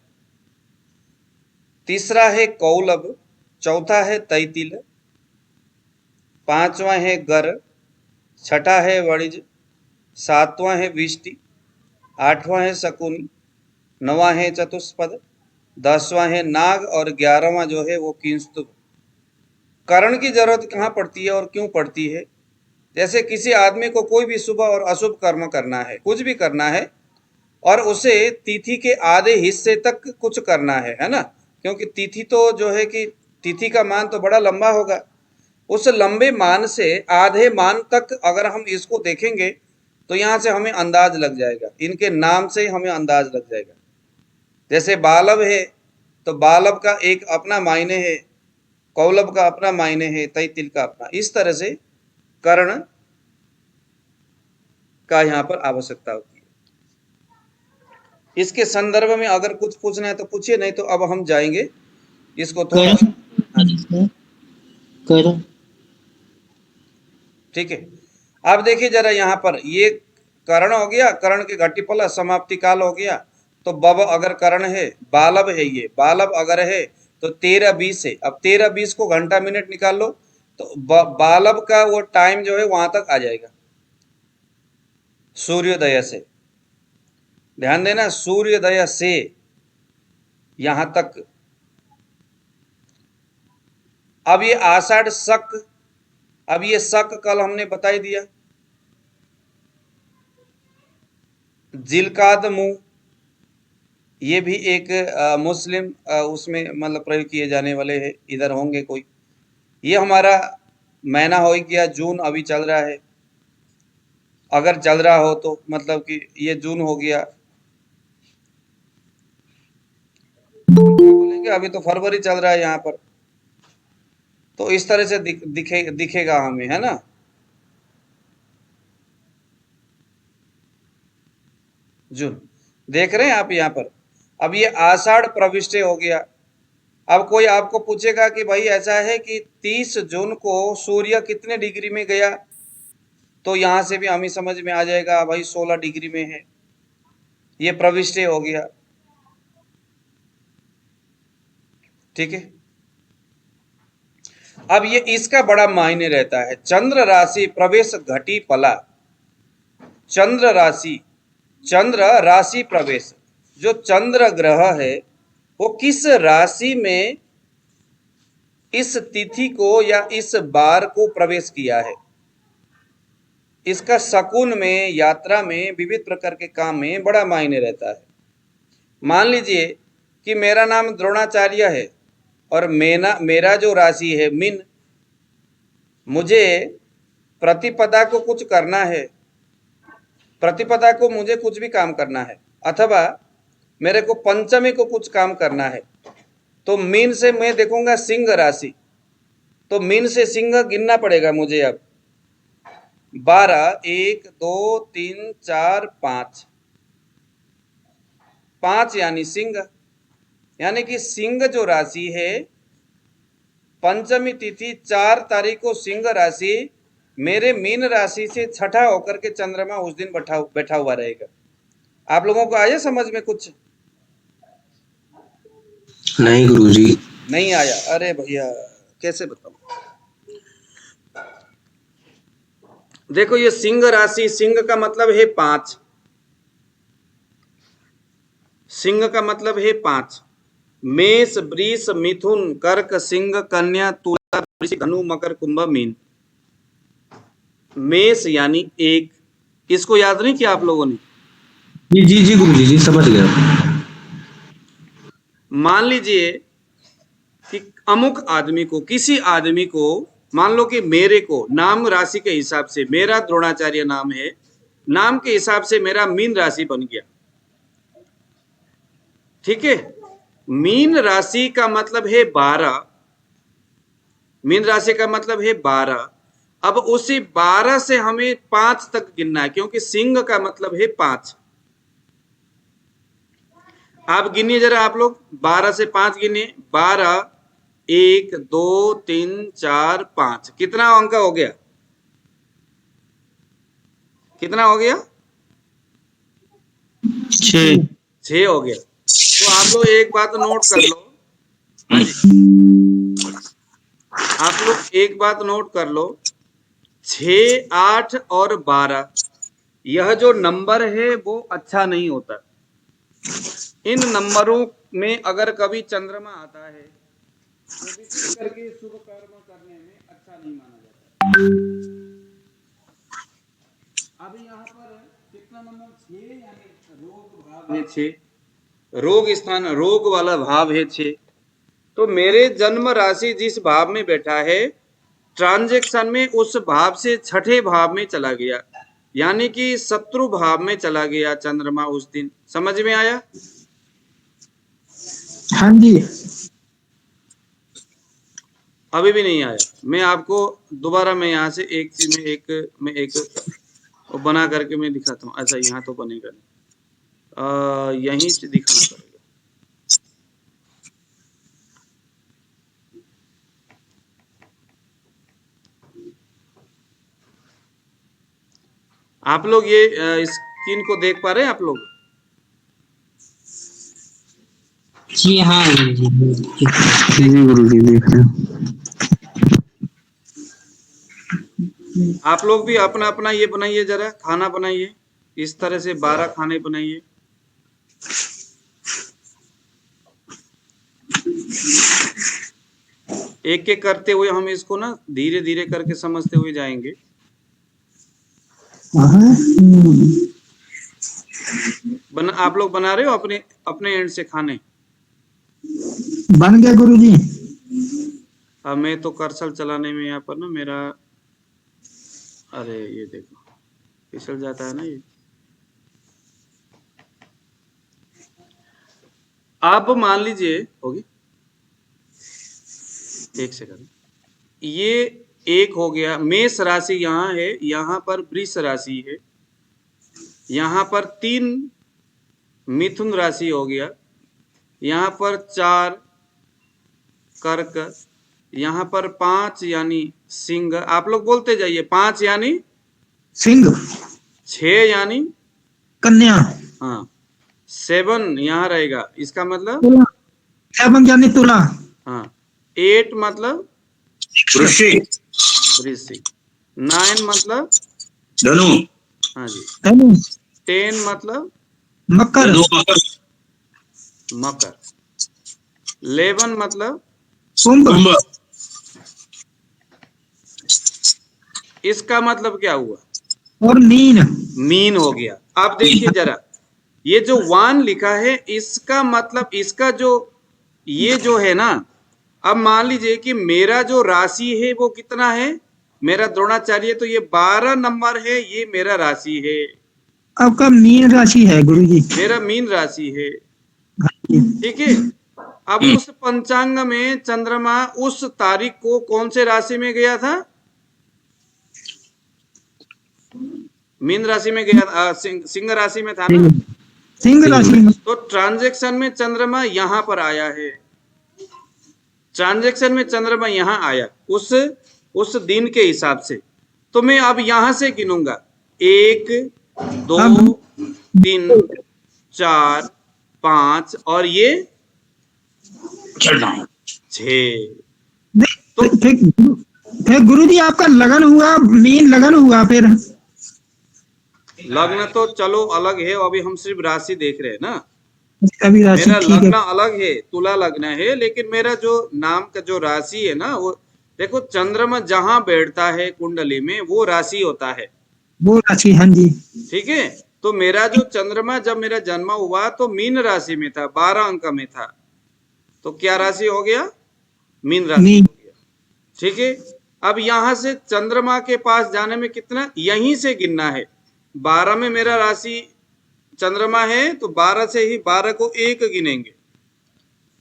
तीसरा है कौलभ, चौथा है तैतिल, पांचवा है गर, छठा है वणिज, सातवां है विष्टि, आठवां है शकुनी, नवां है चतुष्पद, 10वां है नाग और 11वां जो है वो किंस्तुभ। करण की जरूरत कहाँ पड़ती है और क्यों पड़ती है? जैसे किसी आदमी को कोई भी शुभ और अशुभ कर्म करना है, कुछ भी करना है, और उसे तिथि के आधे हिस्से तक कुछ करना है ना, क्योंकि तिथि तो जो है कि तिथि का मान तो बड़ा लंबा होगा। उस लंबे मान से आधे मान तक अगर हम इसको देखेंगे तो यहाँ से हमें अंदाज लग जाएगा, इनके नाम से हमें अंदाज लग जाएगा। जैसे बालव है तो बालव का एक अपना मायने है, कौलभ का अपना मायने है, तैतिल का अपना। इस तरह से कर्ण का यहाँ पर आवश्यकता होती है। इसके संदर्भ में अगर कुछ पूछना है तो पूछिए, नहीं तो अब हम जाएंगे इसको थोड़ा। ठीक है, अब देखिए जरा यहाँ पर ये कर्ण हो गया, कर्ण के घटिपला समाप्ति काल हो गया। तो बब अगर कर्ण है, बालव है, ये बालव अगर है तो 13-20 है। अब 13-20 को घंटा मिनट निकाल लो तो बालव का वो टाइम जो है वहां तक आ जाएगा, सूर्योदय से। ध्यान देना, सूर्योदय से यहां तक। अब ये आषाढ़ शक, अब ये शक कल हमने बता ही दिया। जिलकाद मुंह, ये भी एक मुस्लिम उसमें मतलब प्रयोग किए जाने वाले हैं, इधर होंगे कोई। ये हमारा महीना हो गया जून, अभी चल रहा है। अगर चल रहा हो तो मतलब कि ये जून हो गया, बोलेंगे अभी तो फरवरी चल रहा है यहाँ पर। तो इस तरह से दिखेगा हमें, है ना। जून देख रहे हैं आप यहाँ पर। अब ये आषाढ़ प्रविष्टे हो गया। अब कोई आपको पूछेगा कि भाई ऐसा है कि 30 जून को सूर्य कितने डिग्री में गया, तो यहां से भी हमें समझ में आ जाएगा भाई 16 डिग्री में है। ये प्रविष्टे हो गया, ठीक है। अब ये इसका बड़ा मायने रहता है। चंद्र राशि प्रवेश घटी पला, चंद्र राशि चंद्र राशि प्रवेश, जो चंद्र ग्रह है वो किस राशि में इस तिथि को या इस बार को प्रवेश किया है, इसका शकुन में, यात्रा में, विविध प्रकार के काम में बड़ा मायने रहता है। मान लीजिए कि मेरा नाम द्रोणाचार्य है और मेरा जो राशि है मीन, मुझे प्रतिपदा को कुछ करना है, प्रतिपदा को मुझे कुछ भी काम करना है, अथवा मेरे को पंचमी को कुछ काम करना है, तो मीन से मैं देखूंगा सिंह राशि, तो मीन से सिंह गिनना पड़ेगा मुझे। अब 12, 1, 2, 3, 4, 5, 5 यानी सिंह, यानी कि सिंह जो राशि है, पंचमी तिथि 4 तारीख को सिंह राशि मेरे मीन राशि से छठा होकर के चंद्रमा उस दिन बैठा हुआ रहेगा। आप लोगों को आया समझ में कुछ? नहीं गुरुजी। नहीं आया? अरे भैया कैसे बताऊं। देखो ये सिंह राशि, सिंह का मतलब है 5, सिंह का मतलब है 5। मेष, वृष, मिथुन, कर्क, सिंह, कन्या, तुला, वृश्चिक, धनु, मकर, कुंभ, मीन। मेष यानी 1, इसको याद नहीं किया आप लोगों ने? जी जी जी गुरुजी जी, समझ गया। मान लीजिए कि अमुक आदमी को, किसी आदमी को, मान लो कि मेरे को नाम राशि के हिसाब से, मेरा द्रोणाचार्य नाम है, नाम के हिसाब से मेरा मीन राशि बन गया, ठीक है। मीन राशि का मतलब है 12, मीन राशि का मतलब है 12। अब उसी 12 से हमें 5 तक गिनना है, क्योंकि सिंह का मतलब है 5। आप गिनिए जरा, आप लोग 12 से 5 गिनिए। 12, 1, 2, 3, 4, 5, कितना अंक हो गया? कितना हो गया? 6 हो गया। तो आप लोग एक बात नोट कर लो, हाँ जी, आप लोग एक बात नोट कर लो, 6, 8 और 12, यह जो नंबर है वो अच्छा नहीं होता। इन नंबरों में अगर कभी चंद्रमा आता है तो विशेष करके शुभ कर्म करने में अच्छा नहीं माना जाता। अब यहाँ पर कितना नंबर? 6, यानी रोग भाव है 6, रोग स्थान, रोग वाला भाव है 6। तो मेरे जन्म राशि जिस भाव में बैठा है, ट्रांजैक्शन में उस भाव से छठे भाव में चला गया, यानी कि शत्रु भाव में चला गया चंद्रमा उस दिन। समझ में आया? हाँ जी। अभी भी नहीं आया? मैं आपको दोबारा, मैं यहाँ से एक चीज में एक बना करके मैं दिखाता हूँ। ऐसा यहाँ तो बनेगा नहीं, यहीं से दिखाना पड़ेगा। आप लोग ये स्क्रीन को देख पा रहे हैं आप लोग? जी हाँ जी गुरुजी देख रहे हैं। आप लोग भी अपना अपना ये बनाइए, जरा खाना बनाइए, इस तरह से 12 खाने बनाइए। एक एक करते हुए हम इसको ना धीरे धीरे करके समझते हुए जाएंगे। आप लोग बना रहे हो अपने एंड से खाने? बन गया गुरुजी। अब मैं तो कर्सर चलाने में यहाँ पर ना मेरा, अरे ये देखो फिसल जाता है ना ये। अब मान लीजिए, होगी, एक सेकंड, ये एक हो गया। मेष राशि यहाँ है, यहाँ पर वृष राशि है, यहाँ पर 3 मिथुन राशि हो गया, यहाँ पर 4 कर्क, यहाँ पर 5 यानी सिंह। आप लोग बोलते जाइए, 5 यानी सिंह, 6 यानी कन्या, हाँ, 7 यहाँ रहेगा, इसका मतलब तुला, 7 यानी तुला, हाँ, 8 मतलब वृश्चिक, वृश्चिक, 9 मतलब धनु, हाँ जी, धनु, 10 मतलब मकर, धनु मकर, मकर। 11 मतलब कुंभ, कुंभ, इसका मतलब क्या हुआ? और मीन। मीन हो गया। आप देखिए जरा, ये जो 1 लिखा है इसका मतलब, इसका जो ये जो है ना, अब मान लीजिए कि मेरा जो राशि है वो कितना है, मेरा द्रोणाचार्य, तो ये 12 नंबर है, ये मेरा राशि है, आपका मीन राशि है गुरुजी। मेरा मीन राशि है। ठीक है। अब उस पंचांग में चंद्रमा उस तारीख को कौन से राशि में गया था? मीन राशि में गया था, सिंह राशि में था ना। सिंह राशि में। तो ट्रांजैक्शन में चंद्रमा यहां पर आया है, ट्रांजैक्शन में चंद्रमा यहां आया उस दिन के हिसाब से। तो मैं अब यहां से गिनूंगा 1 2 3 4 5 और ये 6। तो फिर गुरुजी आपका लगन हुआ, मीन लगन हुआ फिर। लग्न तो चलो अलग है, अभी हम सिर्फ राशि देख रहे हैं ना। अभी राशि मेरा ठीक है। लग्न अलग है, तुला लग्न है, लेकिन मेरा जो नाम का जो राशि है ना, वो देखो चंद्रमा जहां बैठता है कुंडली में वो राशि होता है। वो राशि, हाँ जी। ठीक है। तो मेरा जो चंद्रमा जब मेरा जन्म हुआ तो मीन राशि में था, 12 अंक में था। तो क्या राशि हो गया? मीन राशि मीन। हो गया। ठीक है। अब यहां से चंद्रमा के पास जाने में कितना, यहीं से गिनना है। 12 में मेरा राशि चंद्रमा है, तो 12 से ही 12 को 1 गिनेंगे,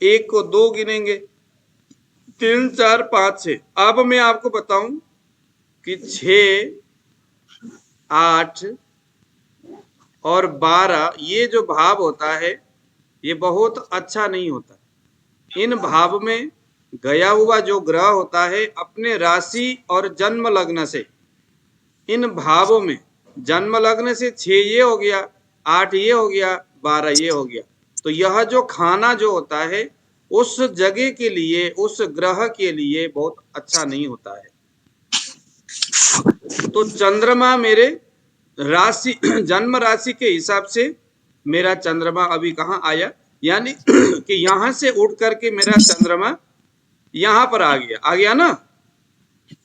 1 को 2 गिनेंगे, 3 4 5 6। अब मैं आपको बताऊं कि 6 8 और 12 ये जो भाव होता है ये बहुत अच्छा नहीं होता। इन भाव में गया हुआ जो ग्रह होता है अपने राशि और जन्म लग्न से, इन भावों में जन्म लग्न से 6 ये हो गया, 8 ये हो गया, 12 ये हो गया। तो यह जो खाना जो होता है उस जगह के लिए, उस ग्रह के लिए बहुत अच्छा नहीं होता है। तो चंद्रमा मेरे राशि जन्म राशि के हिसाब से मेरा चंद्रमा अभी कहाँ आया, यानी कि यहां से उठ करके मेरा चंद्रमा यहां पर आ गया ना।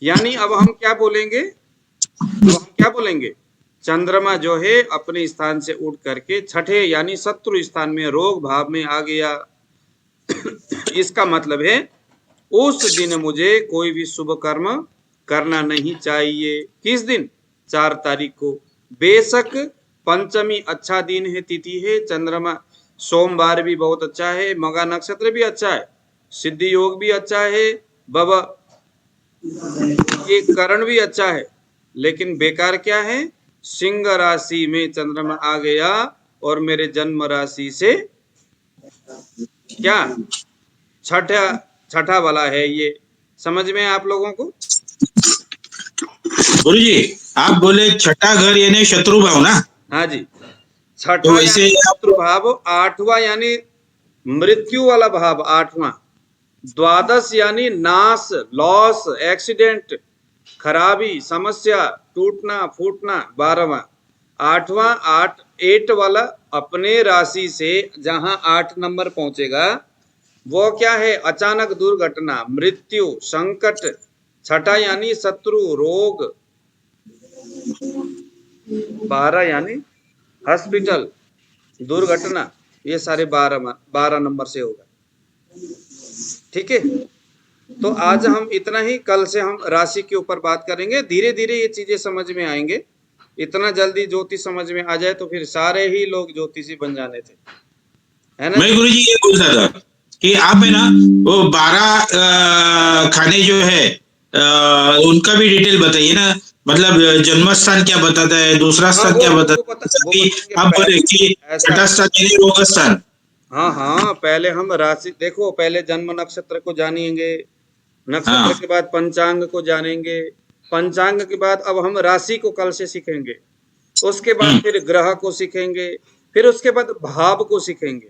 यानी अब हम क्या बोलेंगे, चंद्रमा जो है अपने स्थान से उठ करके छठे यानी शत्रु स्थान में, रोग भाव में आ गया। इसका मतलब है उस दिन मुझे कोई भी शुभ कर्म करना नहीं चाहिए। किस दिन? 4 तारीख को। बेशक पंचमी अच्छा दिन है, तिथि है, चंद्रमा सोमवार भी बहुत अच्छा है, मगा नक्षत्र भी अच्छा है, सिद्धि योग भी अच्छा है, बाबा ये करण भी अच्छा है, लेकिन बेकार क्या है? सिंह राशि में चंद्रमा आ गया और मेरे जन्म राशि से क्या छठा वाला है। ये समझ में आप लोगों को? गुरुजी आप बोले छठा घर यानी शत्रु भाव ना? हाँ जी, छठा तो वैसे यानी शत्रु भाव, 8वां यानी मृत्यु वाला भाव, 8वां, 12 यानी नाश, लॉस, एक्सीडेंट, खराबी, समस्या, टूटना फूटना, 12वां, 8वां 8 वाला अपने राशि से जहां 8 नंबर पहुंचेगा वो क्या है? अचानक दुर्घटना, मृत्यु, संकट। छठा यानी शत्रु, रोग, 12 यानी हॉस्पिटल, दुर्घटना। ये सारे 12 नंबर से होगा। ठीक है। तो आज हम इतना ही, कल से हम राशि के ऊपर बात करेंगे। धीरे धीरे ये चीजें समझ में आएंगे। इतना जल्दी ज्योतिष समझ में आ जाए तो फिर सारे ही लोग ज्योतिषी बन जाने थे, है ना? मैं गुरुजी ये पूछता था कि आप है ना वो 12 खाने जो है उनका भी डिटेल बताइए ना। मतलब जन्म स्थान क्या बताता है, दूसरा स्थान क्या बताता है, आप बोले कि छठा स्थान यानी रोग स्थान। हाँ, पहले हम राशि देखो, पहले जन्म नक्षत्र को जानेंगे, नक्षत्र के बाद पंचांग को जानेंगे, पंचांग के बाद अब हम राशि को कल से सीखेंगे, उसके बाद फिर ग्रह को सीखेंगे, फिर उसके बाद भाव को सीखेंगे।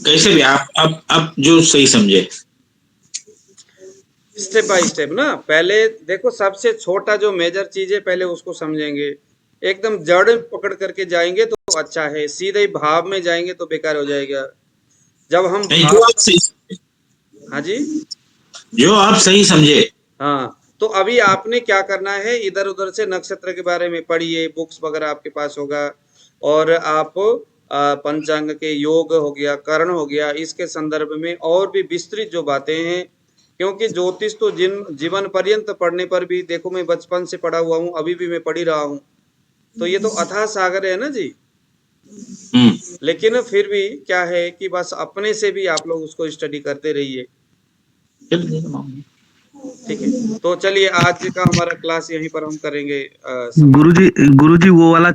कैसे भी आप जो सही समझे, स्टेप बाय स्टेप ना। पहले देखो, सबसे छोटा जो मेजर चीज है पहले उसको समझेंगे, एकदम जड़ पकड़ करके जाएंगे तो अच्छा है, सीधे ही भाव में जाएंगे तो बेकार हो जाएगा। जब हम नहीं, भाव, हाँ जी, जो आप सही समझे। हाँ, तो अभी आपने क्या करना है, इधर उधर से नक्षत्र के बारे में पढ़िए, बुक्स वगैरह आपके पास होगा, और आप पंचांग के योग हो गया, करण हो गया, इसके संदर्भ में और भी विस्तृत जो बातें हैं, क्योंकि ज्योतिष तो जीवन पर्यंत पढ़ने पर भी, देखो मैं बचपन से पढ़ा हुआ हूँ, अभी भी मैं पढ़ ही रहा हूँ, तो ये तो अथाह सागर है ना जी। लेकिन फिर भी क्या है कि बस अपने से भी आप लोग उसको स्टडी करते रहिए, ठीक है। तो चलिए आज का हमारा क्लास यहीं पर हम करेंगे। गुरुजी वो वाला